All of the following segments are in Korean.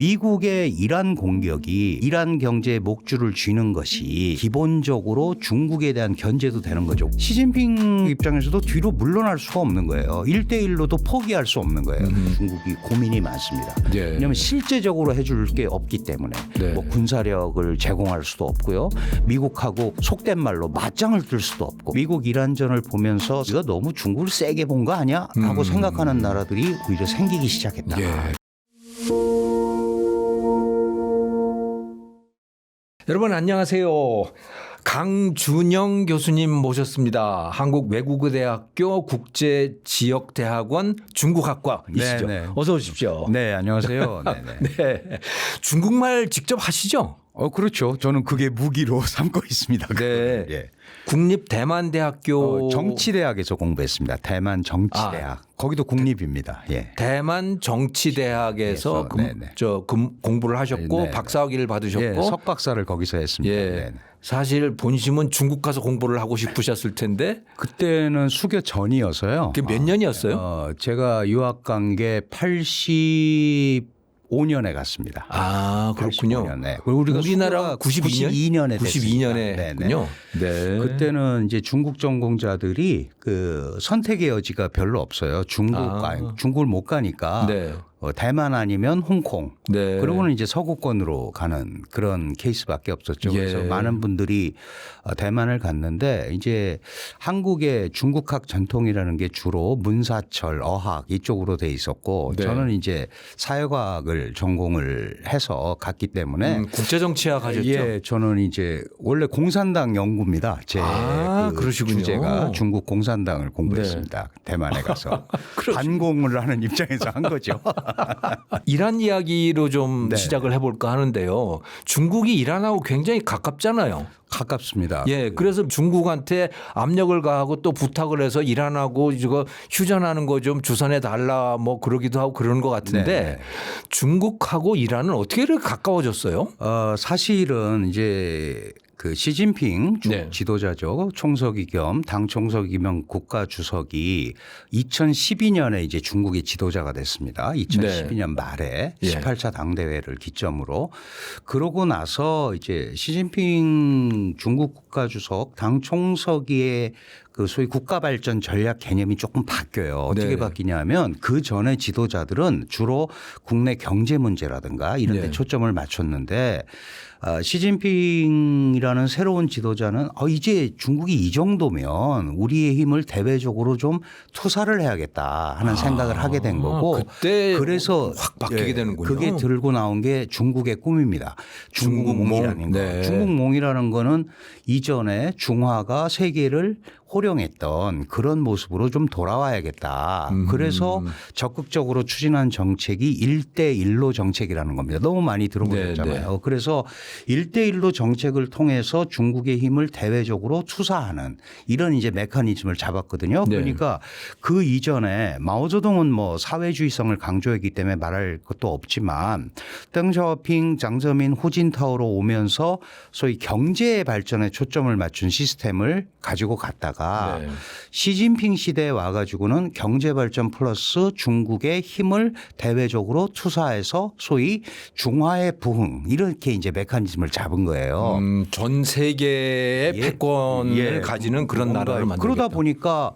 미국의 이란 공격이 이란 경제에 목줄을 쥐는 것이 기본적으로 중국에 대한 견제도 되는 거죠. 시진핑 입장에서도 뒤로 물러날 수가 없는 거예요. 1대1로도 포기할 수 없는 거예요. 중국이 고민이 많습니다. 네. 왜냐하면 실제적으로 해줄 게 없기 때문에 네. 뭐 군사력을 제공할 수도 없고요. 미국하고 속된 말로 맞짱을 뜰 수도 없고 미국 이란전을 보면서 이거 너무 중국을 세게 본 거 아니야? 라고 생각하는 나라들이 오히려 생기기 시작했다. 예. 여러분 안녕하세요. 강준영 교수님 모셨습니다. 한국외국어대학교 국제지역대학원 중국학과이시죠. 네네. 어서 오십시오. 네, 안녕하세요. 네네. 네. 중국말 직접 하시죠? 그렇죠. 저는 그게 무기로 삼고 있습니다. 네. 예. 국립대만대학교 정치대학에서 공부했습니다. 대만 정치대학. 거기도 국립입니다. 예. 대만 정치대학에서 네네. 공부를 하셨고 네네. 박사학위를 받으셨고 예, 석박사를 거기서 했습니다. 예. 네네. 사실 본심은 중국 가서 공부를 하고 싶으셨을 텐데 그때는 수교 전이어서요. 그게 몇 년이었어요? 제가 유학 간 게 85년에 갔습니다. 아, 그렇군요. 85년에. 우리나라 92년에 92년에 했군요. 네. 그때는 이제 중국 전공자들이 그 선택의 여지가 별로 없어요. 중국을 못 가니까 네. 대만 아니면 홍콩. 네. 그러고는 이제 서구권으로 가는 그런 케이스밖에 없었죠. 예. 그래서 많은 분들이 대만을 갔는데 이제 한국의 중국학 전통이라는 게 주로 문사철, 어학 이쪽으로 돼 있었고 네. 저는 이제 사회과학을 전공을 해서 갔기 때문에 국제정치학 하셨죠? 예, 저는 이제 원래 공산당 연구입니다. 제 그러시군요. 주제가 중국 공산당을 공부했습니다. 대만에 가서 반공을 하는 입장에서 한 거죠. 이란 이야기로 좀 네. 시작을 해볼까 하는데요. 중국이 이란하고 굉장히 가깝잖아요. 가깝습니다. 예, 그래서 중국한테 압력을 가하고 또 부탁을 해서 이란하고 이거 휴전하는 거 좀 주선해 달라 뭐 그러기도 하고 그러는 것 같은데 네. 중국하고 이란은 어떻게 이렇게 가까워졌어요? 사실은 이제 그 시진핑 네. 지도자죠. 총석이 겸 당 총석이면 국가 주석이 2012년에 이제 중국의 지도자가 됐습니다. 2012년 말에 예. 18차 당대회를 기점으로 그러고 나서 이제 시진핑 중국 국가 주석 당 총석의 그 소위 국가 발전 전략 개념이 조금 바뀌어요. 어떻게 네. 바뀌냐면 그 전에 지도자들은 주로 국내 경제 문제라든가 이런 데 네. 초점을 맞췄는데 시진핑이라는 새로운 지도자는 이제 중국이 이 정도면 우리의 힘을 대외적으로 좀 투사를 해야겠다 하는 생각을 하게 된 거고 그때 그래서 확 바뀌게 되는군요. 그게 들고 나온 게 중국의 꿈입니다. 중국몽이라는 거. 네. 중국몽이라는 거는 이전에 중화가 세계를 호령했던 그런 모습으로 좀 돌아와야겠다. 그래서 적극적으로 추진한 정책이 1대1로 정책이라는 겁니다. 너무 많이 들어보셨잖아요. 네. 그래서 1대1로 정책을 통해서 중국의 힘을 대외적으로 투사하는 이런 이제 메커니즘을 잡았거든요. 네. 그러니까 그 이전에 마오쩌둥은 뭐 사회주의성을 강조했기 때문에 말할 것도 없지만 덩샤오핑, 장저민, 후진타오로 오면서 소위 경제 발전에 초점을 맞춘 시스템을 가지고 갔다가 네. 시진핑 시대에 와가지고는 경제 발전 플러스 중국의 힘을 대외적으로 투사해서 소위 중화의 부흥 이렇게 이제 메커니즘을 잡은 거예요. 전 세계의 패권을 가지는 그런 나라를 만들겠다. 그러다 보니까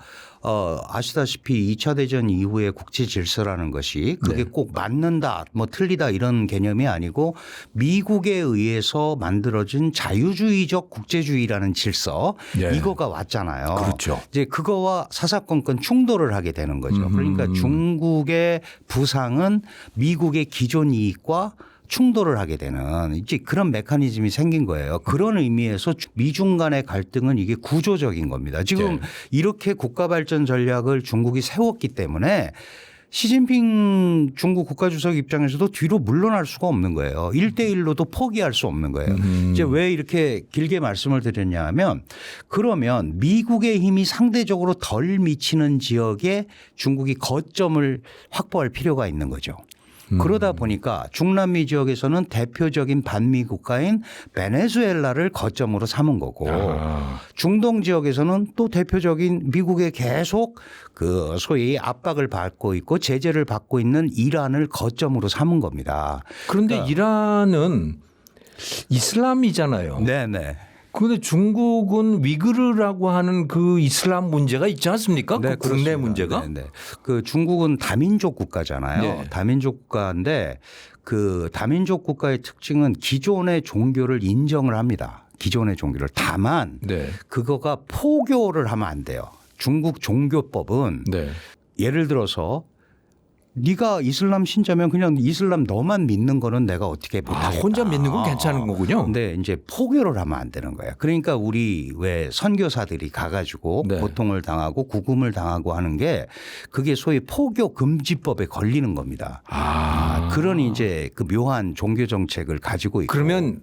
아시다시피 2차 대전 이후의 국제 질서라는 것이 그게 네. 꼭 맞는다 뭐 틀리다 이런 개념이 아니고 미국에 의해서 만들어진 자유주의적 국제주의라는 질서 네. 이거가 왔잖아요. 그렇죠. 이제 그거와 사사건건 충돌을 하게 되는 거죠. 그러니까 중국의 부상은 미국의 기존 이익과 충돌을 하게 되는 이제 그런 메커니즘이 생긴 거예요. 그런 의미에서 미중 간의 갈등은 이게 구조적인 겁니다. 지금 네. 이렇게 국가 발전 전략을 중국이 세웠기 때문에 시진핑 중국 국가주석 입장에서도 뒤로 물러날 수가 없는 거예요. 1대1로도 포기할 수 없는 거예요. 이제 왜 이렇게 길게 말씀을 드렸냐 하면 그러면 미국의 힘이 상대적으로 덜 미치는 지역에 중국이 거점을 확보할 필요가 있는 거죠. 그러다 보니까 중남미 지역에서는 대표적인 반미 국가인 베네수엘라를 거점으로 삼은 거고 중동 지역에서는 또 대표적인 미국에 계속 그 소위 압박을 받고 있고 제재를 받고 있는 이란을 거점으로 삼은 겁니다. 그런데 이란은 이슬람이잖아요. 네네. 그런데 중국은 위구르라고 하는 그 이슬람 문제가 있지 않습니까? 그 국내 문제가? 네네. 그 중국은 다민족 국가잖아요. 네. 다민족 국가인데 그 다민족 국가의 특징은 기존의 종교를 인정을 합니다. 기존의 종교를. 다만 네. 그거가 포교를 하면 안 돼요. 중국 종교법은 네. 예를 들어서 네가 이슬람 신자면 그냥 이슬람 너만 믿는 거는 내가 어떻게 못하겠다. 혼자 믿는 건 괜찮은 거군요. 근데 이제 포교를 하면 안 되는 거예요. 그러니까 우리 왜 선교사들이 가가지고 네. 고통을 당하고 구금을 당하고 하는 게 그게 소위 포교 금지법에 걸리는 겁니다. 그러니 이제 그 묘한 종교 정책을 가지고 있고. 그러면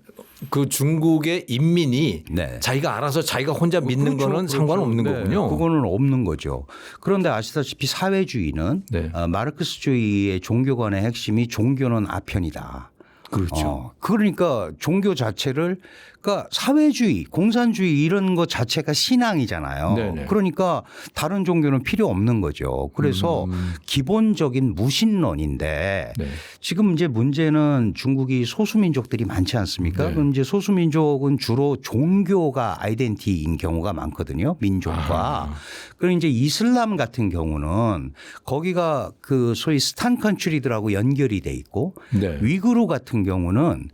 그 중국의 인민이 네. 자기가 알아서 자기가 혼자 믿는 그렇죠, 거는 그렇죠. 상관없는 네, 거군요. 그거는 없는 거죠. 그런데 아시다시피 사회주의는 네. 마르크스주의의 종교관의 핵심이 종교는 아편이다. 그렇죠. 그러니까 종교 자체를 그러니까 사회주의, 공산주의 이런 것 자체가 신앙이잖아요. 네네. 그러니까 다른 종교는 필요 없는 거죠. 그래서 기본적인 무신론인데 네. 지금 이제 문제는 중국이 소수민족들이 많지 않습니까? 네. 그럼 이제 소수민족은 주로 종교가 아이덴티티인 경우가 많거든요. 민족과. 그리고 이제 이슬람 같은 경우는 거기가 그 소위 스탄 컨트리들하고 연결이 돼 있고 네. 위구르 같은 경우는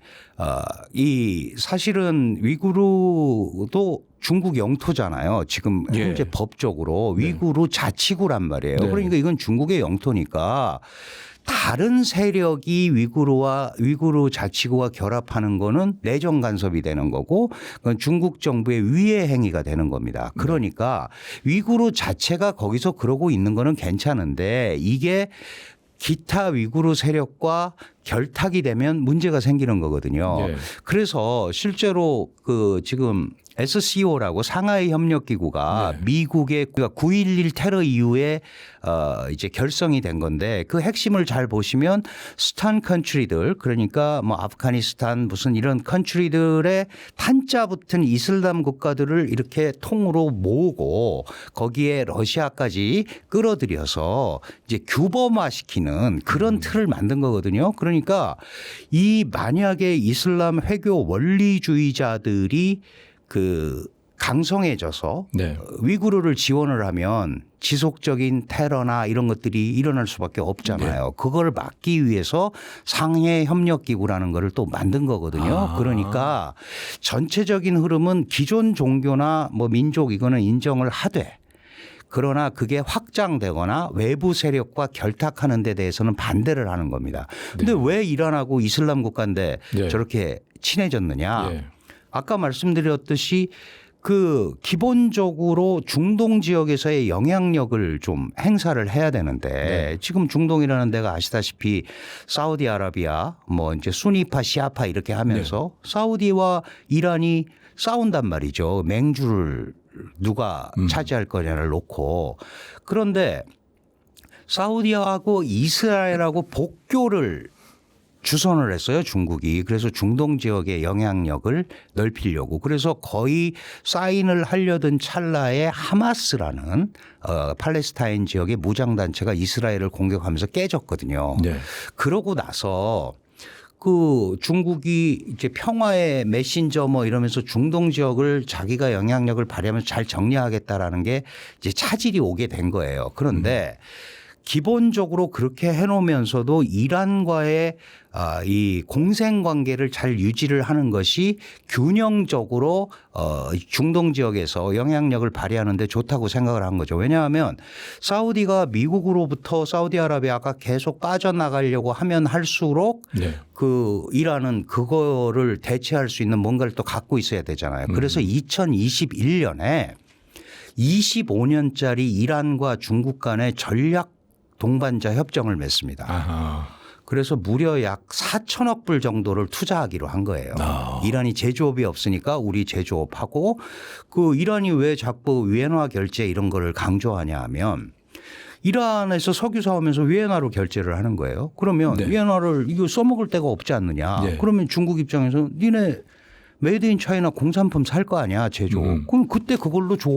이 사실은 위구르도 중국 영토잖아요. 지금 현재 예. 법적으로 위구르 자치구란 말이에요. 네. 그러니까 이건 중국의 영토니까 다른 세력이 위구르 자치구와 결합하는 거는 내정 간섭이 되는 거고 그건 중국 정부의 위해 행위가 되는 겁니다. 그러니까 위구르 자체가 거기서 그러고 있는 거는 괜찮은데 이게 기타 위구르 세력과 결탁이 되면 문제가 생기는 거거든요. 네. 그래서 실제로 그 지금 SCO라고 상하이 협력기구가 네. 미국의 9.11 테러 이후에 이제 결성이 된 건데 그 핵심을 잘 보시면 스탄 컨트리들 그러니까 뭐 아프가니스탄 무슨 이런 컨트리들의 탄자 붙은 이슬람 국가들을 이렇게 통으로 모으고 거기에 러시아까지 끌어들여서 이제 규범화시키는 그런 틀을 만든 거거든요. 그러니까 이 만약에 이슬람 회교 원리주의자들이 그 강성해져서 네. 위구르를 지원을 하면 지속적인 테러나 이런 것들이 일어날 수밖에 없잖아요. 그걸 막기 위해서 상해 협력기구라는 거를 또 만든 거거든요. 그러니까 전체적인 흐름은 기존 종교나 뭐 민족 이거는 인정을 하되 그러나 그게 확장되거나 외부 세력과 결탁하는 데 대해서는 반대를 하는 겁니다. 근데 왜 이란하고 이슬람 국가인데 네. 저렇게 친해졌느냐. 네. 아까 말씀드렸듯이 그 기본적으로 중동 지역에서의 영향력을 좀 행사를 해야 되는데 지금 중동이라는 데가 아시다시피 사우디아라비아 뭐 이제 수니파 시아파 이렇게 하면서 사우디와 이란이 싸운단 말이죠. 맹주를 누가 차지할 거냐를 놓고 그런데 사우디하고 이스라엘하고 복교를 주선을 했어요. 중국이. 그래서 중동 지역의 영향력을 넓히려고. 그래서 거의 사인을 하려던 찰나에 하마스라는 팔레스타인 지역의 무장단체가 이스라엘을 공격하면서 깨졌거든요. 네. 그러고 나서 그 중국이 이제 평화의 메신저 뭐 이러면서 중동 지역을 자기가 영향력을 발휘하면서 잘 정리하겠다라는 게 이제 차질이 오게 된 거예요. 그런데 기본적으로 그렇게 해놓으면서도 이란과의 이 공생 관계를 잘 유지를 하는 것이 균형적으로 중동 지역에서 영향력을 발휘하는 데 좋다고 생각을 한 거죠. 왜냐하면 사우디가 미국으로부터 사우디아라비아가 계속 빠져나가려고 하면 할수록 네. 그 이란은 그거를 대체할 수 있는 뭔가를 또 갖고 있어야 되잖아요. 그래서 2021년에 25년짜리 이란과 중국 간의 전략 동반자 협정을 맺습니다. 아하. 그래서 무려 약 4천억 불 정도를 투자하기로 한 거예요. 이란이 제조업이 없으니까 우리 제조업하고 그 이란이 왜 자꾸 위엔화 결제 이런 거를 강조하냐 하면 이란에서 석유 사오면서 위엔화로 결제를 하는 거예요. 그러면 네. 위엔화를 이거 써먹을 데가 없지 않느냐. 네. 그러면 중국 입장에서 니네 메이드 인 차이나 공산품 살 거 아니야 제조. 그럼 그때 그걸로 줘.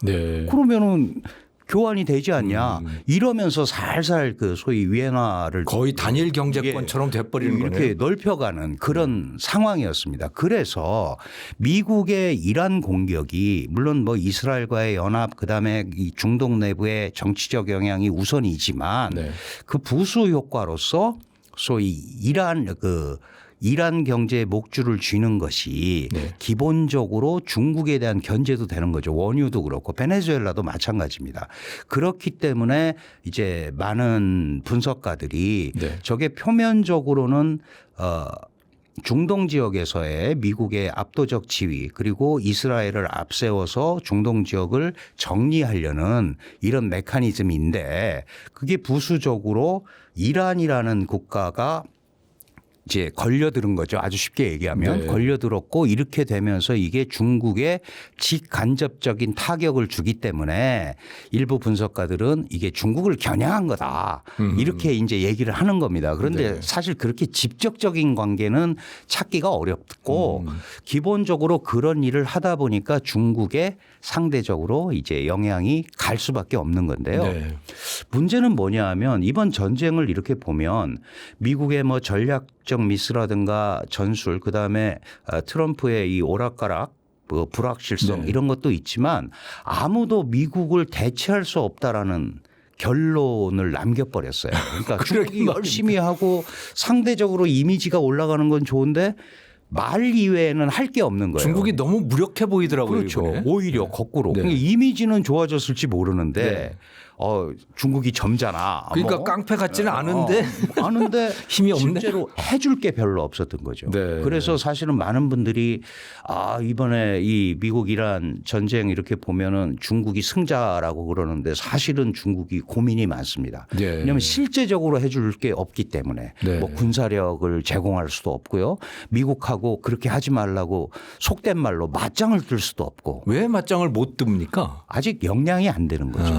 네. 그러면은 교환이 되지 않냐. 이러면서 살살 그 소위 위엔화를 거의 단일 경제권처럼 돼버리는 이렇게 거네요. 넓혀가는 그런 상황이었습니다. 그래서 미국의 이란 공격이 물론 뭐 이스라엘과의 연합 그다음에 이 중동 내부의 정치적 영향이 우선이지만 네. 그 부수 효과로서 소위 이란 경제의 목줄을 쥐는 것이 네. 기본적으로 중국에 대한 견제도 되는 거죠. 원유도 그렇고 베네수엘라도 마찬가지입니다. 그렇기 때문에 이제 많은 분석가들이 네. 저게 표면적으로는 중동 지역에서의 미국의 압도적 지위 그리고 이스라엘을 앞세워서 중동 지역을 정리하려는 이런 메커니즘인데 그게 부수적으로 이란이라는 국가가 이제 걸려들은 거죠. 아주 쉽게 얘기하면 네. 걸려들었고 이렇게 되면서 이게 중국에 직간접적인 타격을 주기 때문에 일부 분석가들은 이게 중국을 겨냥한 거다. 이렇게 이제 얘기를 하는 겁니다. 그런데 네. 사실 그렇게 직접적인 관계는 찾기가 어렵고 기본적으로 그런 일을 하다 보니까 중국에 상대적으로 이제 영향이 갈 수밖에 없는 건데요. 네. 문제는 뭐냐 하면 이번 전쟁을 이렇게 보면 미국의 뭐 전략적 미스라든가 전술 그다음에 트럼프의 이 오락가락 뭐 불확실성 네. 이런 것도 있지만 아무도 미국을 대체할 수 없다라는 결론을 남겨버렸어요. 그러니까 중국이 열심히 하고 상대적으로 이미지가 올라가는 건 좋은데 말 이외에는 할 게 없는 거예요. 중국이 너무 무력해 보이더라고요. 그렇죠. 이번에. 오히려 거꾸로. 네. 그러니까 이미지는 좋아졌을지 모르는데 네. 중국이 점잖아. 그러니까 뭐. 깡패 같지는 않은데 아는데 힘이 없네. 실제로 해줄 게 별로 없었던 거죠. 네. 그래서 사실은 많은 분들이 이번에 이 미국 이란 전쟁 이렇게 보면은 중국이 승자라고 그러는데 사실은 중국이 고민이 많습니다. 네. 왜냐하면 실제적으로 해줄 게 없기 때문에 네. 뭐 군사력을 제공할 수도 없고요. 미국하고 그렇게 하지 말라고 속된 말로 맞짱을 뜰 수도 없고 왜 맞짱을 못 듭니까? 아직 역량이 안 되는 거죠.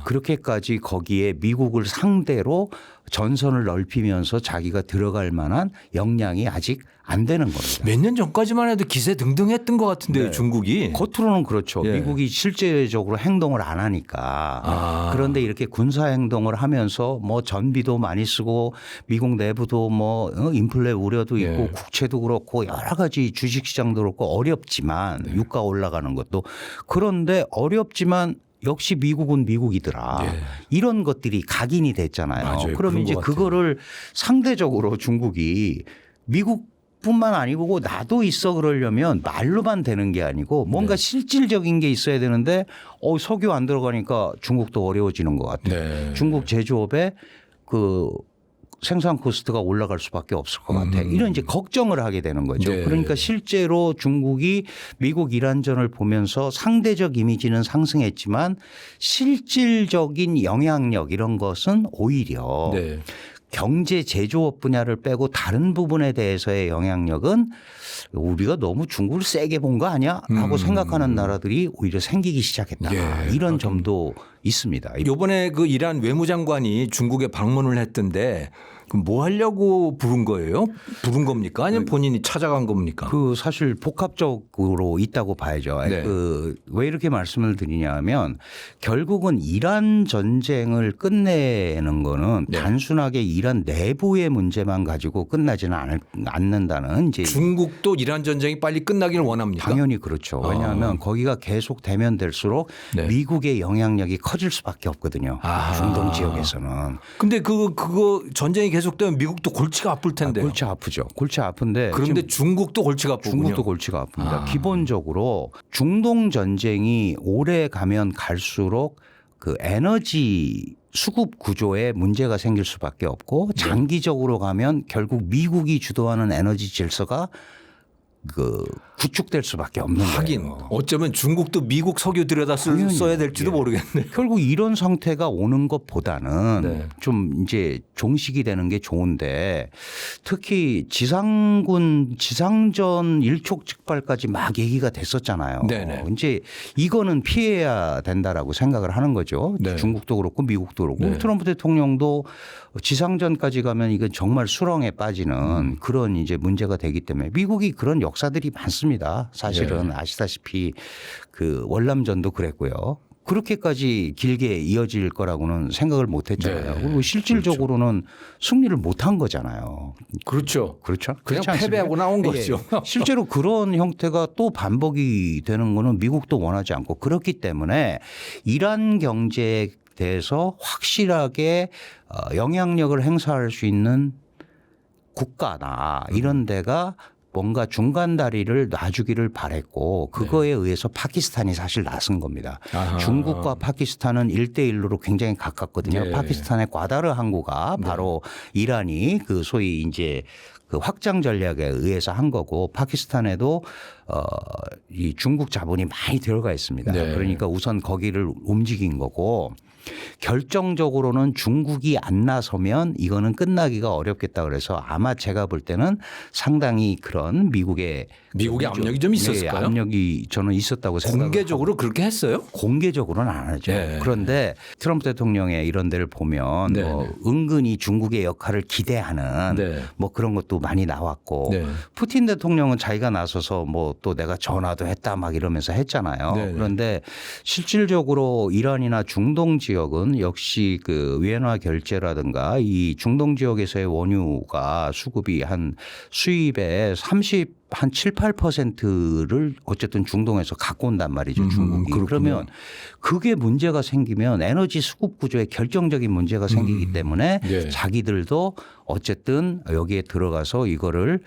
그렇게까지 거기에 미국을 상대로 전선을 넓히면서 자기가 들어갈 만한 역량이 아직 안 되는 겁니다. 몇 년 전까지만 해도 기세 등등했던 것 같은데요, 네. 중국이. 겉으로는 그렇죠. 예. 미국이 실제적으로 행동을 안 하니까. 그런데 이렇게 군사 행동을 하면서 뭐 전비도 많이 쓰고 미국 내부도 뭐 인플레 우려도 있고 예. 국채도 그렇고 여러 가지 주식시장도 그렇고 어렵지만 유가 올라가는 것도 그런데 어렵지만 역시 미국은 미국이더라. 네. 이런 것들이 각인이 됐잖아요. 맞아요. 그럼 그런 이제 것 같아요. 그거를 상대적으로 중국이 미국뿐만 아니고 나도 있어 그러려면 말로만 되는 게 아니고 뭔가 실질적인 게 있어야 되는데 석유 안 들어가니까 중국도 어려워지는 것 같아요. 네. 중국 제조업에 그 생산 코스트가 올라갈 수밖에 없을 것 같아. 이런 이제 걱정을 하게 되는 거죠. 네. 그러니까 실제로 중국이 미국 이란전을 보면서 상대적 이미지는 상승했지만 실질적인 영향력 이런 것은 오히려 네. 경제 제조업 분야를 빼고 다른 부분에 대해서의 영향력은 우리가 너무 중국을 세게 본 거 아니야? 하고 생각하는 나라들이 오히려 생기기 시작했다. 예. 이런 점도 있습니다. 요번에 그 이란 외무장관이 중국에 방문을 했던데 그럼 뭐 하려고 부른 거예요? 부른 겁니까? 아니면 본인이 찾아간 겁니까? 그 사실 복합적으로 있다고 봐야죠. 네. 왜 이렇게 말씀을 드리냐면 결국은 이란 전쟁을 끝내는 거는 네. 단순하게 이란 내부의 문제만 가지고 끝나지는 않는다는 이제 중국도 이란 전쟁이 빨리 끝나기를 원합니까? 당연히 그렇죠. 왜냐하면 거기가 계속 되면 될수록 네. 미국의 영향력이 커질 수밖에 없거든요. 중동 지역에서는. 근데 그거 전쟁이 계속되면 미국도 골치가 아플 텐데. 골치 아프죠. 골치 아픈데 그런데 중국도 골치가 아프군요. 중국도 골치가 아픕니다. 기본적으로 중동 전쟁이 오래 가면 갈수록 그 에너지 수급 구조에 문제가 생길 수밖에 없고 장기적으로 가면 결국 미국이 주도하는 에너지 질서가 그 구축될 수밖에 없는 하긴 거예요. 어쩌면 중국도 미국 석유 들여다 써야 될지도 모르겠네. 결국 이런 상태가 오는 것보다는 네. 좀 이제 종식이 되는 게 좋은데 특히 지상군 지상전 일촉즉발까지 막 얘기가 됐었잖아요. 네네. 이제 이거는 피해야 된다라고 생각을 하는 거죠. 네. 중국도 그렇고 미국도 그렇고 네. 트럼프 대통령도 지상전까지 가면 이건 정말 수렁에 빠지는 그런 이제 문제가 되기 때문에 미국이 그런 역사들이 많습니다. 사실은 네. 아시다시피 그 월남전도 그랬고요. 그렇게까지 길게 이어질 거라고는 생각을 못 했잖아요. 네. 그리고 실질적으로는 승리를 못 한 거잖아요. 그렇죠. 그렇죠. 그냥 그렇지 않습니까? 패배하고 나온 예. 거죠. 실제로 그런 형태가 또 반복이 되는 거는 미국도 원하지 않고 그렇기 때문에 이란 경제에 대해서 확실하게 영향력을 행사할 수 있는 국가나 이런 데가 뭔가 중간 다리를 놔주기를 바랬고 그거에 의해서 파키스탄이 사실 나선 겁니다. 아하. 중국과 파키스탄은 1대1로 굉장히 가깝거든요. 네. 파키스탄의 과다르 항구가 바로 이란이 그 소위 이제 그 확장 전략에 의해서 한 거고 파키스탄에도 이 중국 자본이 많이 들어가 있습니다. 네. 그러니까 우선 거기를 움직인 거고 결정적으로는 중국이 안 나서면 이거는 끝나기가 어렵겠다 그래서 아마 제가 볼 때는 상당히 그런 미국의 압력이 좀 있었을까요? 네, 압력이 저는 있었다고 생각합니다. 공개적으로 그렇게 했어요? 공개적으로는 안 하죠. 네. 그런데 트럼프 대통령의 이런 데를 보면 네. 뭐 은근히 중국의 역할을 기대하는 네. 뭐 그런 것도 많이 나왔고 네. 푸틴 대통령은 자기가 나서서 뭐 또 내가 전화도 했다 막 이러면서 했잖아요. 네. 그런데 실질적으로 이란이나 중동 지역은 역시 그 위엔화 결제라든가 이 중동 지역에서의 원유가 수급이 한 수입의 한 7, 8%를 어쨌든 중동에서 갖고 온단 말이죠. 중국이. 그렇군요. 그러면 그게 문제가 생기면 에너지 수급 구조에 결정적인 문제가 생기기 때문에 예. 자기들도 어쨌든 여기에 들어가서 이거를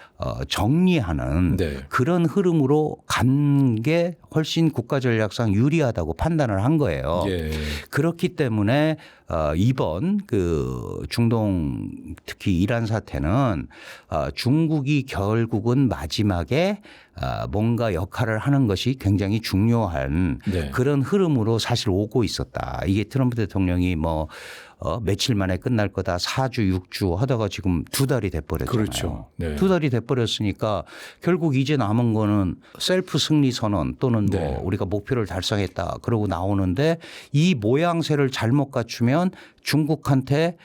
정리하는 네. 그런 흐름으로 간 게 훨씬 국가 전략상 유리하다고 판단을 한 거예요. 예. 그렇기 때문에 이번 그 중동 특히 이란 사태는 중국이 결국은 마지막에 뭔가 역할을 하는 것이 굉장히 중요한 네. 그런 흐름으로 사실 오고 있었다. 이게 트럼프 대통령이 뭐 며칠 만에 끝날 거다 4주 6주 하다가 지금 2달이 돼버렸잖아요. 그렇죠. 네. 2달이 돼버렸으니까 결국 이제 남은 거는 셀프 승리 선언 또는 뭐 네. 우리가 목표를 달성했다 그러고 나오는데 이 모양새를 잘못 갖추면 중국한테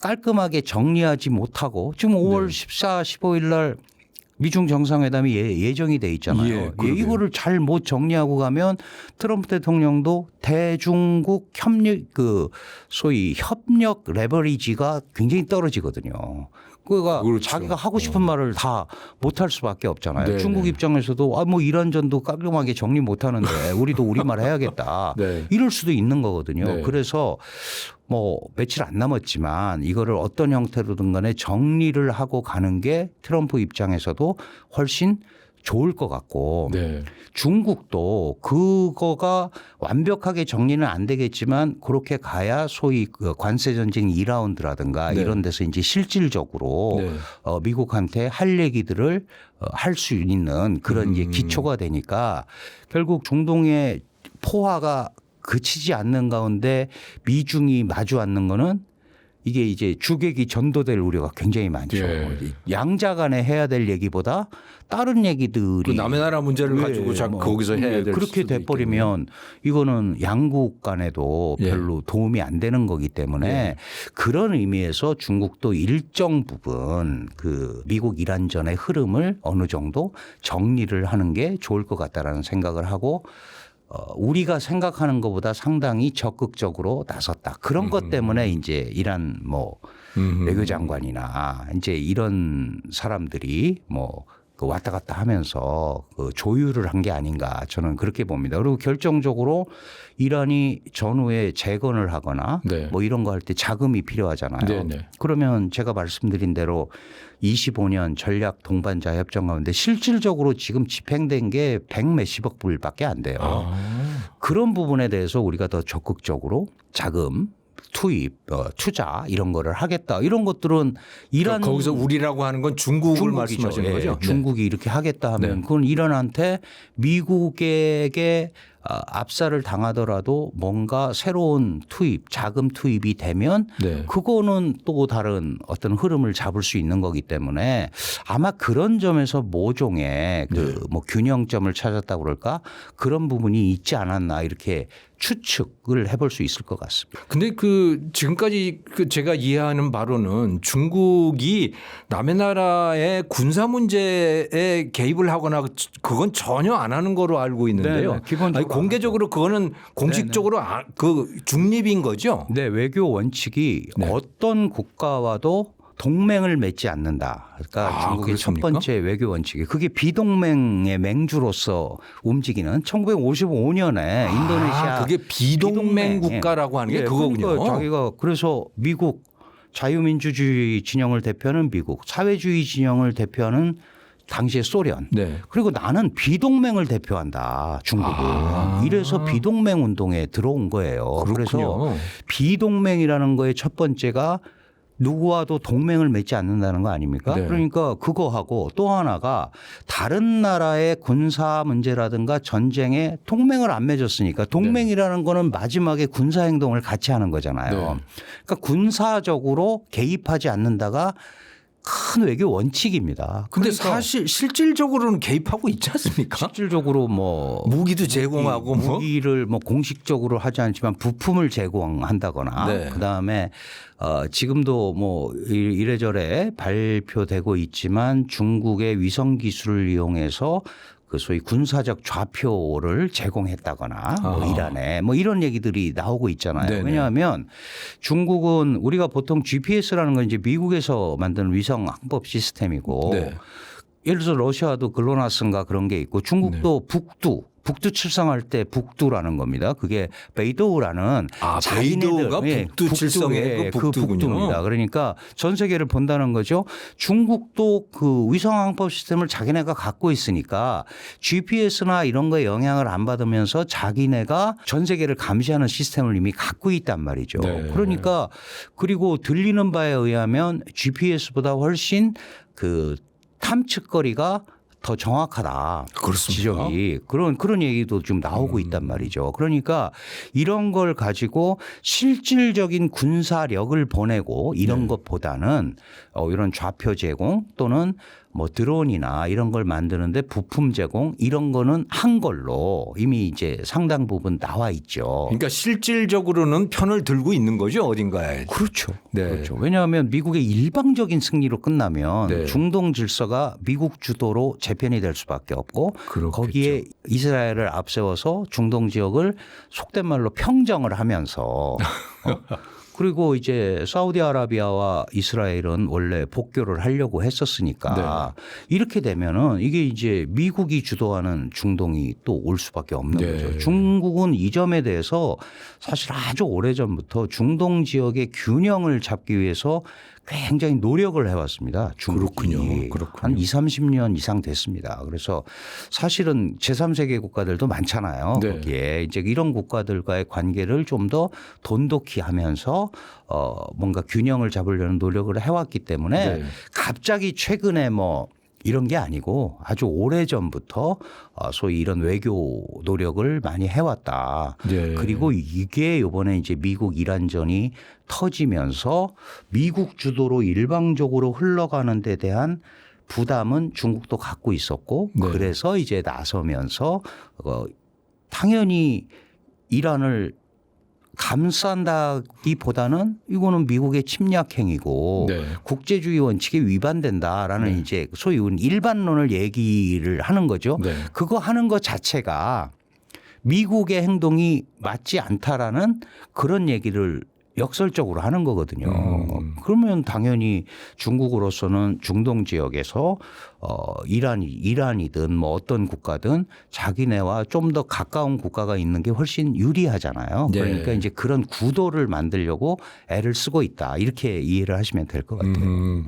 깔끔하게 정리하지 못하고 지금 5월 14, 15일 날 미중 정상회담이 예정이 돼 있잖아요. 그러게요. 이거를 잘 못 정리하고 가면 트럼프 대통령도 대중국 협력 그 소위 협력 레버리지가 굉장히 떨어지거든요. 그가 그렇죠. 자기가 하고 싶은 말을 다 못할 수밖에 없잖아요. 네네. 중국 입장에서도 뭐 이란전도 깔끔하게 정리 못하는데 우리도 우리 말 해야겠다. 네. 이럴 수도 있는 거거든요. 네. 그래서 뭐 며칠 안 남았지만 이거를 어떤 형태로든 간에 정리를 하고 가는 게 트럼프 입장에서도 훨씬 좋을 것 같고 네. 중국도 그거가 완벽하게 정리는 안 되겠지만 그렇게 가야 소위 그 관세 전쟁 2라운드라든가 네. 이런 데서 이제 실질적으로 네. 미국한테 할 얘기들을 할 수 있는 그런 이제 기초가 되니까 결국 중동의 포화가 그치지 않는 가운데 미중이 마주 앉는 거는 이게 이제 주객이 전도될 우려가 굉장히 많죠. 예. 양자 간에 해야 될 얘기보다 다른 얘기들이 그 남의 나라 문제를 가지고 자꾸 거기서 해야 될 그렇게 수도 돼버리면 이거는 양국 간에도 예. 별로 도움이 안 되는 거기 때문에 예. 그런 의미에서 중국도 일정 부분 그 미국 이란전의 흐름을 어느 정도 정리를 하는 게 좋을 것 같다라는 생각을 하고 우리가 생각하는 것보다 상당히 적극적으로 나섰다. 그런 것 때문에 이제 이란 뭐 외교장관이나 이제 이런 사람들이 뭐 그 왔다 갔다 하면서 그 조율을 한 게 아닌가 저는 그렇게 봅니다. 그리고 결정적으로 이란이 전후에 재건을 하거나 네. 뭐 이런 거 할 때 자금이 필요하잖아요. 네네. 그러면 제가 말씀드린 대로 25년 전략 동반자 협정 가운데 실질적으로 지금 집행된 게 100몇십억 불밖에 안 돼요. 그런 부분에 대해서 우리가 더 적극적으로 자금 투입, 투자 이런 거를 하겠다. 이런 것들은 이란 거기서 우리라고 하는 건 중국을 중국이죠. 말씀하시는 예, 거죠? 중국이 이렇게 하겠다 하면 네. 그건 이란한테 미국에게 압살을 당하더라도 뭔가 새로운 투입, 자금 투입이 되면 네. 그거는 또 다른 어떤 흐름을 잡을 수 있는 거기 때문에 아마 그런 점에서 모종의 그 뭐 균형점을 찾았다고 그럴까 그런 부분이 있지 않았나 이렇게 추측을 해볼 수 있을 것 같습니다. 근데 그 지금까지 그 제가 이해하는 바로는 중국이 남의 나라의 군사 문제에 개입을 하거나 그건 전혀 안 하는 거로 알고 있는데요. 네네, 기본적으로 아니, 공개적으로 그거는 공식적으로 그 중립인 거죠. 네, 외교 원칙이 네. 어떤 국가와도 동맹을 맺지 않는다. 그러니까 중국의 그렇습니까? 첫 번째 외교 원칙이 그게 비동맹의 맹주로서 움직이는 1955년에 인도네시아 그게 비동맹 비동맹. 국가라고 하는 게 예, 그거군요. 그러니까 자기가 그래서 미국 자유민주주의 진영을 대표하는 미국, 사회주의 진영을 대표하는 당시에 소련. 네. 그리고 나는 비동맹을 대표한다. 중국은. 이래서 비동맹 운동에 들어온 거예요. 그래서 그렇군요. 비동맹이라는 거의 첫 번째가 누구와도 동맹을 맺지 않는다는 거 아닙니까? 네. 그러니까 그거하고 또 하나가 다른 나라의 군사 문제라든가 전쟁에 동맹을 안 맺었으니까 동맹이라는 거는 마지막에 군사 행동을 같이 하는 거잖아요. 네. 그러니까 군사적으로 개입하지 않는다가 큰 외교 원칙입니다. 근데 그러니까 사실 실질적으로는 개입하고 있지 않습니까? 실질적으로 뭐 무기도 제공하고 뭐. 무기를 뭐 공식적으로 하지 않지만 부품을 제공한다거나 네. 그다음에 지금도 뭐 이래저래 발표되고 있지만 중국의 위성 기술을 이용해서 그 소위 군사적 좌표를 제공했다거나 뭐 아하. 이란에 뭐 이런 얘기들이 나오고 있잖아요. 네네. 왜냐하면 중국은 우리가 보통 GPS라는 건 이제 미국에서 만든 위성 항법 시스템이고 네. 예를 들어서 러시아도 글로나스인가 그런 게 있고 중국도 북두 칠성할 때 북두라는 겁니다. 그게 베이도우라는 베이도우가 북두 칠성의 그 북두군요. 북두입니다. 그러니까 전 세계를 본다는 거죠. 중국도 그 위성 항법 시스템을 자기네가 갖고 있으니까 GPS나 이런 거에 영향을 안 받으면서 자기네가 전 세계를 감시하는 시스템을 이미 갖고 있단 말이죠. 네. 그러니까 그리고 들리는 바에 의하면 GPS보다 훨씬 그 탐측거리가 더 정확하다. 그렇습니까? 지적이 그런 얘기도 좀 나오고 있단 말이죠. 그러니까 이런 걸 가지고 실질적인 군사력을 보내고 이런 것보다는 이런 좌표 제공 또는 뭐 드론이나 이런 걸 만드는데 부품 제공 이런 거는 한 걸로 이미 이제 상당 부분 나와 있죠. 그러니까 실질적으로는 편을 들고 있는 거죠 어딘가에. 그렇죠. 네. 그렇죠. 왜냐하면 미국의 일방적인 승리로 끝나면 네. 중동 질서가 미국 주도로 재편이 될 수밖에 없고 그렇겠죠. 거기에 이스라엘을 앞세워서 중동 지역을 속된 말로 평정을 하면서 그리고 이제 사우디아라비아와 이스라엘은 원래 복교를 하려고 했었으니까 이렇게 되면은 이게 이제 미국이 주도하는 중동이 또 올 수밖에 없는 거죠. 중국은 이 점에 대해서 사실 아주 오래전부터 중동 지역의 균형을 잡기 위해서 굉장히 노력을 해왔습니다. 중국이. 그렇군요. 한 20, 30년 이상 됐습니다. 그래서 사실은 제3세계 국가들도 많잖아요. 네. 거기에 이제 이런 국가들과의 관계를 좀 더 돈독히 하면서 뭔가 균형을 잡으려는 노력을 해왔기 때문에 네. 갑자기 최근에 뭐 이런 게 아니고 아주 오래 전부터 소위 이런 외교 노력을 많이 해왔다. 네. 그리고 이게 이번에 이제 미국 이란전이 터지면서 미국 주도로 일방적으로 흘러가는 데 대한 부담은 중국도 갖고 있었고 네. 그래서 이제 나서면서 당연히 이란을 감싼다기보다는 이거는 미국의 침략 행위고 네. 국제주의 원칙에 위반된다라는 이제 소위 일반론을 얘기를 하는 거죠. 네. 그거 하는 것 자체가 미국의 행동이 맞지 않다라는 그런 얘기를 역설적으로 하는 거거든요. 그러면 당연히 중국으로서는 중동 지역에서 이란이든 뭐 어떤 국가든 자기네와 좀 더 가까운 국가가 있는 게 훨씬 유리하잖아요. 네. 그러니까 이제 그런 구도를 만들려고 애를 쓰고 있다. 이렇게 이해를 하시면 될 것 같아요.